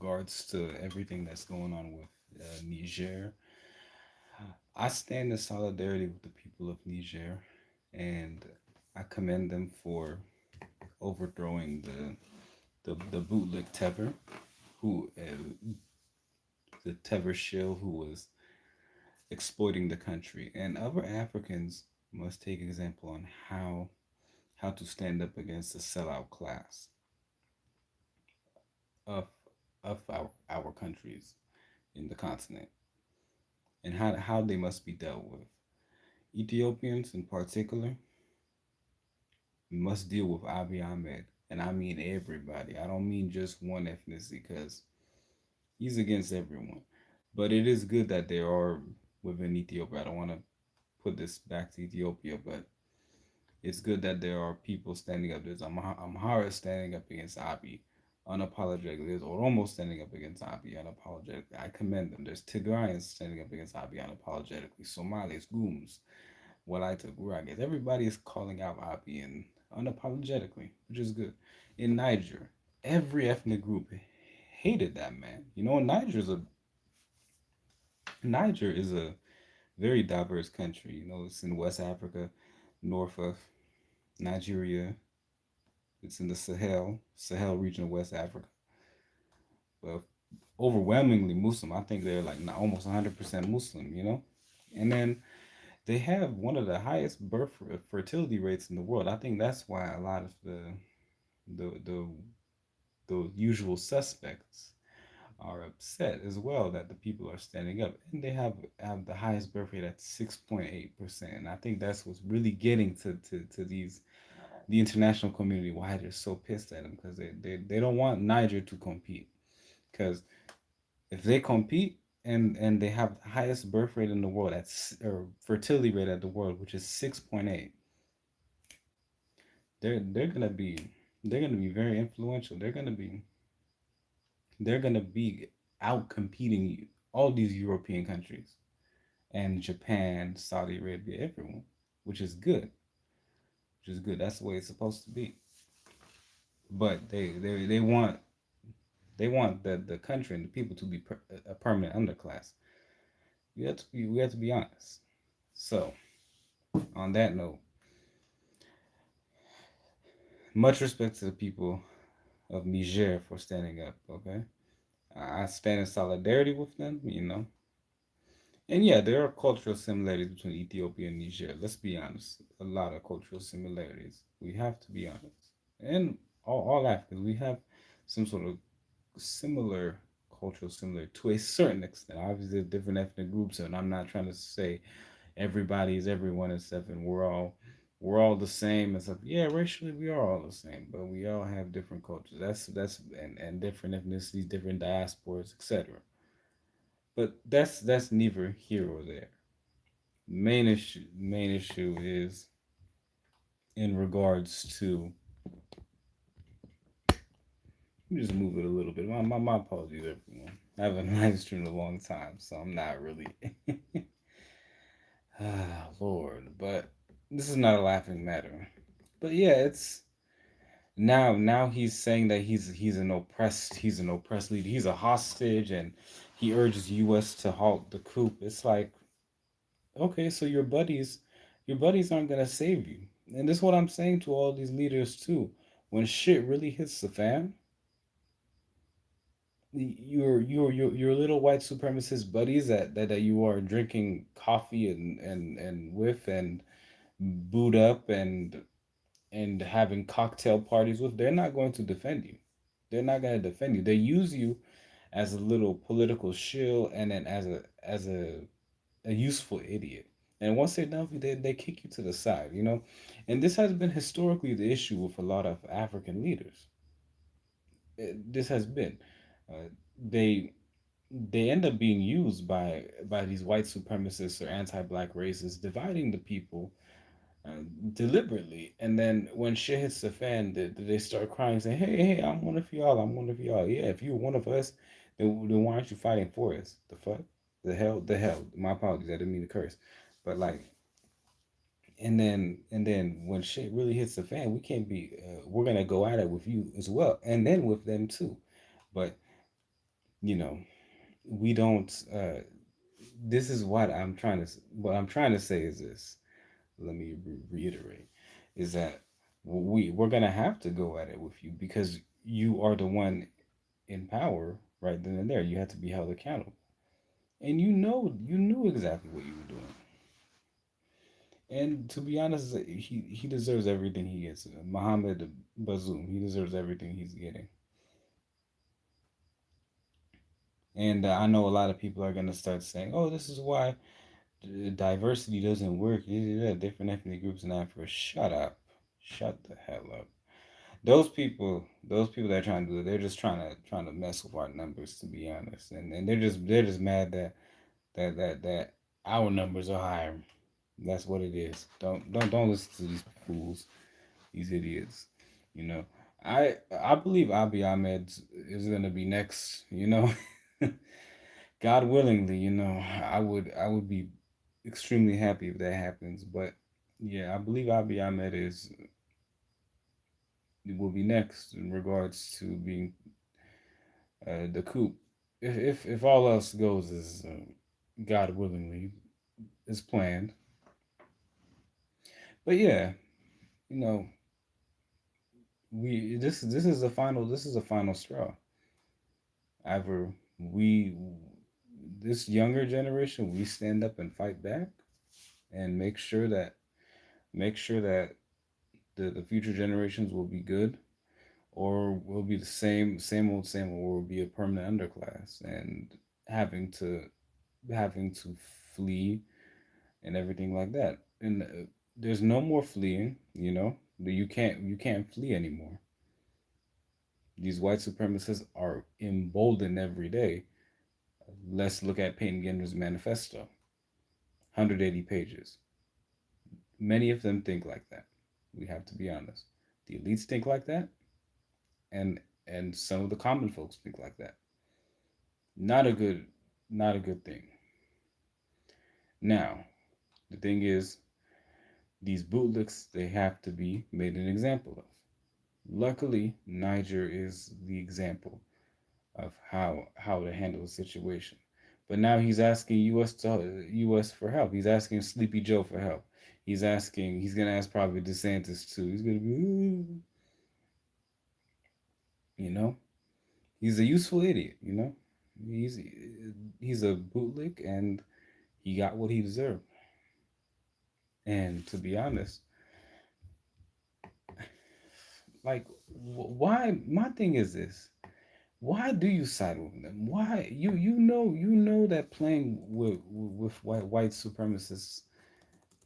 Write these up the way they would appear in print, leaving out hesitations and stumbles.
regards to everything that's going on with Niger. I stand in solidarity with the people of Niger, and I commend them for overthrowing the bootlick Tever, who the Tever shill who was exploiting the country, and other Africans must take example on how to stand up against the sellout class of our countries in the continent, and how they must be dealt with. Ethiopians in particular must deal with Abiy Ahmed, and I mean everybody. I don't mean just one ethnicity because he's against everyone. But it is good that there are within Ethiopia. I don't want to put this back to Ethiopia, but it's good that there are people standing up. There's Amhara standing up against Abiy unapologetically. There's Oromo standing up against Abiy unapologetically. I commend them. There's Tigrayans standing up against Abiy unapologetically. Somalis, Gooms, Walaita, Guragas. Everybody is calling out Abiy and unapologetically, which is good. In Niger, every ethnic group hated that man. You know, Niger is a very diverse country. You know, it's in West Africa, north of Nigeria. It's in the Sahel region of West Africa. But overwhelmingly Muslim. I think they're like almost 100% Muslim, you know? And then they have one of the highest birth fertility rates in the world. I think that's why a lot of the the the usual suspects are upset as well that the people are standing up, and they have the highest birth rate at 6.8%. And I think that's what's really getting to these the international community why they're so pissed at them, because they don't want Niger to compete, because if they compete and they have the highest birth rate in the world or fertility rate at the world, which is 6.8, they're gonna be very influential. They're gonna be out competing all these European countries and Japan, Saudi Arabia, everyone, which is good. Which is good. That's the way it's supposed to be. But they want the country and the people to be a permanent underclass. We have to be honest. So on that note, much respect to the people of Niger for standing up. Okay, I stand in solidarity with them. You know, and yeah, there are cultural similarities between Ethiopia and Niger. Let's be honest. A lot of cultural similarities. We have to be honest. And all Africans, we have some sort of similar cultural similar to a certain extent. Obviously, there's different ethnic groups, and I'm not trying to say everybody is everyone and stuff, and we're all the same and stuff. Yeah, racially we are all the same, but we all have different cultures. That's and different ethnicities, different diasporas, etc. But that's neither here or there. Main issue is in regards to. Let me just move it a little bit. My apologies, everyone. I haven't live streamed in a long time, so I'm not really. Ah, Lord. But this is not a laughing matter. But yeah, it's now he's saying that he's an oppressed leader. He's a hostage, and he urges U.S. to halt the coup. It's like, okay, so your buddies aren't gonna save you. And this is what I'm saying to all these leaders too. When shit really hits the fan, your little white supremacist buddies that you are drinking coffee and with and boot up and having cocktail parties with, they're not going to defend you. They're not going to defend you. They use you as a little political shield, and then as a useful idiot. And once they're done with you, they kick you to the side, you know? And this has been historically the issue with a lot of African leaders. This has been. Uh, they they end up being used by these white supremacists or anti-black racists, dividing the people uh, deliberately. And then when shit hits the fan, they start crying, saying, "Hey, hey, I'm one of y'all. I'm one of y'all. Yeah, if you're one of us, then why aren't you fighting for us? The fuck, the hell. My apologies. I didn't mean to curse, but like." And then when shit really hits the fan, we can't be. We're gonna go at it with you as well, and then with them too. But you know, we don't. This is what I'm trying to say is this. Let me reiterate, is that we're gonna have to go at it with you because you are the one in power right then and there. You have to be held accountable, and you knew exactly what you were doing. And to be honest, he deserves everything he gets. Mohammed Bazoum, he deserves everything he's getting. And I know a lot of people are gonna start saying, "Oh, this is why diversity doesn't work. Different ethnic groups in Africa." Shut up. Shut the hell up. Those people that are trying to do it, they're just trying to mess with our numbers, to be honest. And they're just mad that our numbers are higher. That's what it is. Don't listen to these fools, these idiots. You know, I believe Abiy Ahmed is gonna be next. God willingly. I would be extremely happy if that happens. But yeah, I believe Abiy Ahmed is will be next in regards to being the coup. If all else goes as God willingly is planned. But yeah, you know, we this is a final straw. Either we this younger generation we stand up and fight back and make sure that the future generations will be good, or will be the same old, or will be a permanent underclass and having to flee and everything like that. And there's no more fleeing. You can't flee anymore. These white supremacists are emboldened every day. Let's look at Peyton Gender's manifesto, 180 pages. Many of them think like that. We have to be honest. The elites think like that, and some of the common folks think like that. Not a good, not a good thing. Now, the thing is, these bootlicks, they have to be made an example of. Luckily, Niger is the example of how to handle the situation. But now he's asking us for help. He's asking Sleepy Joe for help. He's gonna ask probably DeSantis too. He's gonna be, you know, he's a useful idiot. He's he's a bootlick, and he got what he deserved. And to be honest, like, why? My thing is this: why do you side with them? Why you know that playing with white supremacists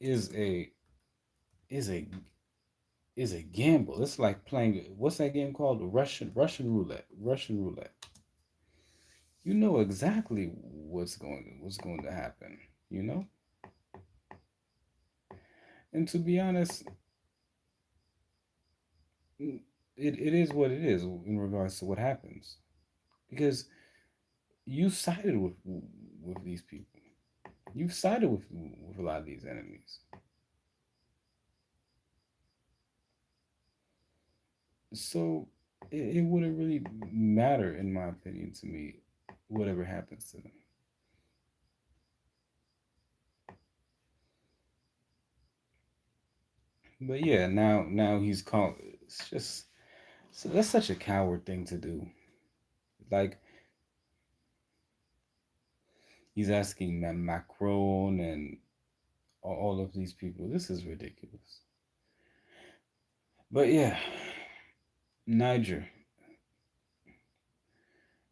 is a is a is a gamble. It's like playing, what's that game called? Russian roulette. Russian roulette. You know exactly what's going to happen. You know, and to be honest, it is what it is in regards to what happens, because you sided with these people. You've sided with a lot of these enemies. So it wouldn't really matter, in my opinion, to me, whatever happens to them. But yeah, now he's called. It's just, so that's such a coward thing to do. Like, he's asking Macron and all of these people. This is ridiculous. But yeah, Niger.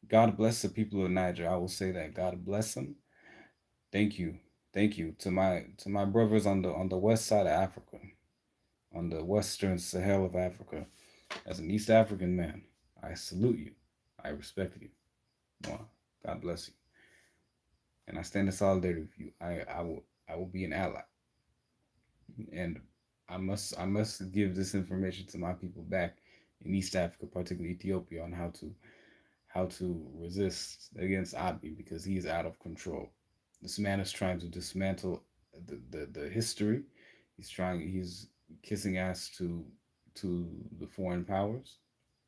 God bless the people of Niger. I will say that. God bless them. Thank you. Thank you to my brothers on the west side of Africa, on the western Sahel of Africa. As an East African man, I salute you. I respect you. Mwah. God bless you. And I stand in solidarity with you. I will be an ally. And I must give this information to my people back in East Africa, particularly Ethiopia, on how to resist against Abiy, because he is out of control. This man is trying to dismantle the history. He's kissing ass to the foreign powers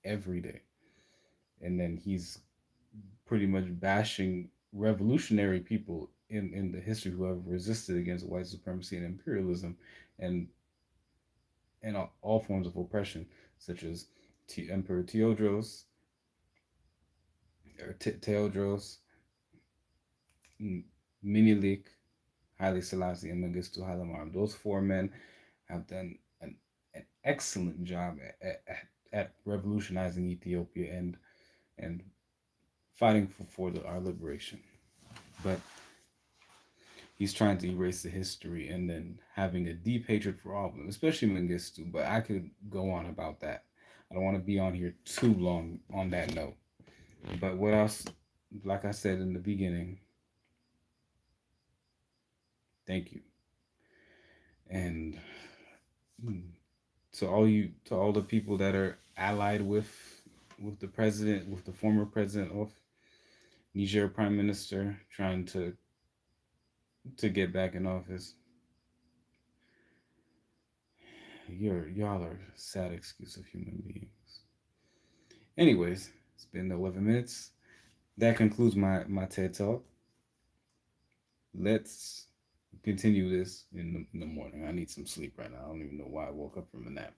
every day. And then he's pretty much bashing revolutionary people in the history who have resisted against white supremacy and imperialism and all forms of oppression, such as Emperor Teodros or Teodros, Minilik, Haile Selassie, and Mengistu Haile Mariam. Those four men have done an excellent job at revolutionizing Ethiopia and fighting our liberation. But he's trying to erase the history and then having a deep hatred for all of them, especially Mengistu. But I could go on about that. I don't want to be on here too long on that note. But what else? Like I said in the beginning, thank you. And to all the people that are allied with the president, with the former president of Niger Prime Minister, trying to get back in office. Y'all are a sad excuse of human beings. Anyways, it's been 11 minutes. That concludes my TED talk. Let's continue this in the morning. I need some sleep right now. I don't even know why I woke up from a nap.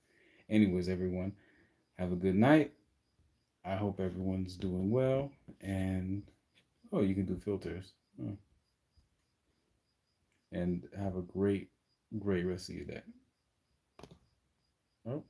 Anyways, everyone, have a good night. I hope everyone's doing well. And oh, you can do filters. Oh. And have a great rest of your day. Oh.